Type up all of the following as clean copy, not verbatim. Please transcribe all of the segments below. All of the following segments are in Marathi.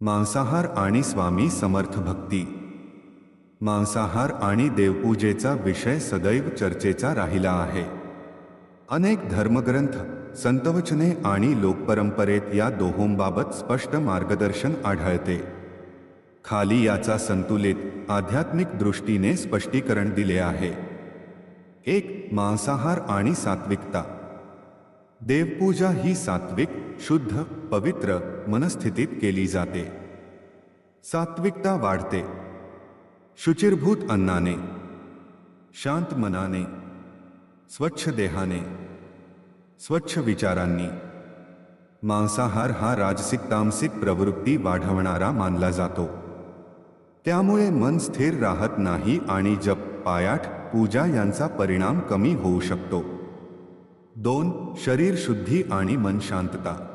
मांसाहार आणि स्वामी समर्थ भक्ती. मांसाहार आणि देवपूजेचा विषय सदैव चर्चेचा राहिला आहे. अनेक धर्मग्रंथ, संतवचने आणि लोकपरंपरेत या दोहोंबाबत स्पष्ट मार्गदर्शन आढळते. खाली याचा संतुलित आध्यात्मिक दृष्टीने स्पष्टीकरण दिले आहे. 1. मांसाहार आणि सात्विकता. देवपूजा ही सात्विक, शुद्ध, पवित्र मनस्थितीत केली जाते. सात्विकता वाढते शुचिर्भूत अन्नाने, शांत मनाने, स्वच्छ देहाने, स्वच्छ विचारांनी. मांसाहार हा राजसिक तामसिक प्रवृत्ती वाढवणारा मानला जातो. त्यामुळे मन स्थिर राहत नाही आणि जप, पायाठ, पूजा यांचा परिणाम कमी होऊ शकतो. 2. शरीर शुद्धी आणि मन शांतता.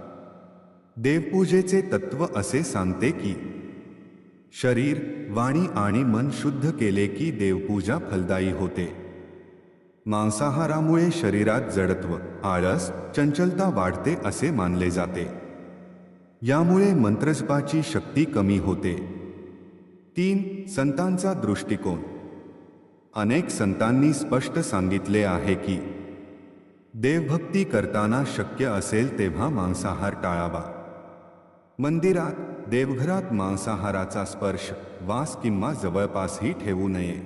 देवपूजेचे तत्व असे सांगते की शरीर, वाणी आणि मन शुद्ध केले की देवपूजा फलदायी होते. मांसाहारामुळे शरीरात जडत्व, आळस, चंचलता वाढते असे मानले जाते. यामुळे मंत्रजपाची शक्ती कमी होते. 3. संतांचा दृष्टिकोन. अनेक संतांनी स्पष्ट सांगितले आहे की देवभक्ती करताना शक्य असेल तेव्हा मांसाहार टाळावा. मंदिरात, देवघरात मांसाहाराचा स्पर्श, वास किंवा जवळपासही ठेवू नये.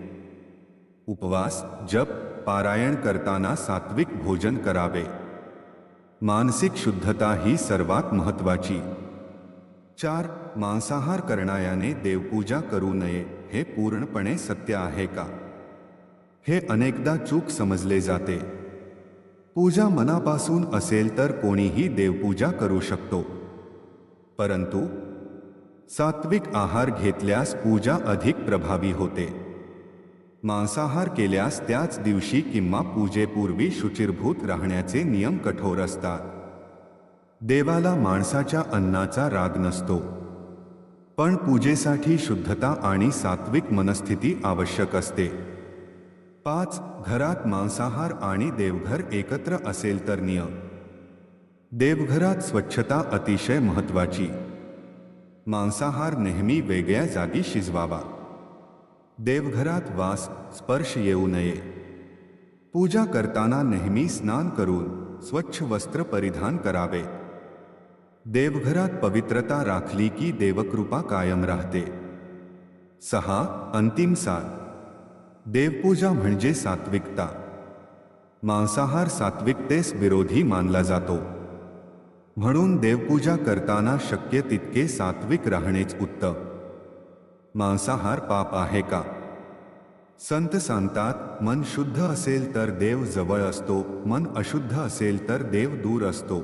उपवास, जप, पारायण करताना सात्विक भोजन करावे. मानसिक शुद्धता ही सर्वात महत्त्वाची. 4. मांसाहार करणाऱ्याने देवपूजा करू नये हे पूर्णपणे सत्य आहे का? हे अनेकदा चूक समजले जाते. पूजा मनापासून असेल तर कोणीही देवपूजा करू शकतो. परंतु सात्विक आहार घेतल्यास पूजा अधिक प्रभावी होते. मांसाहार केल्यास त्याच दिवशी किंवा पूजेपूर्वी शुचिर्भूत राहण्याचे नियम कठोर असतात. देवाला माणसाच्या अन्नाचा राग नसतो, पण पूजेसाठी शुद्धता आणि सात्विक मनस्थिती आवश्यक असते. 5. घरात मांसाहार आणि देवघर एकत्र असेल तर नियम. देवघरात स्वच्छता अतिशय महत्त्वाची. मांसाहार नेहमी वेगळ्या जागी शिजवावा. देवघरात वास, स्पर्श येऊ नये. पूजा करताना नेहमी स्नान करून स्वच्छ वस्त्र परिधान करावे. देवघरात पवित्रता राखली की देवकृपा कायम राहते. 6. अंतिम सार. देवपूजा म्हणजे सात्विकता. मांसाहार सात्विकतेस विरोधी मानला जातो. म्हणून देवपूजा करताना शक्य तितके सात्विक राहणेच उत्तम. मांसाहार पाप आहे का? संत सांगतात, मन शुद्ध असेल तर देव जवळ असतो, मन अशुद्ध असेल तर देव दूर असतो.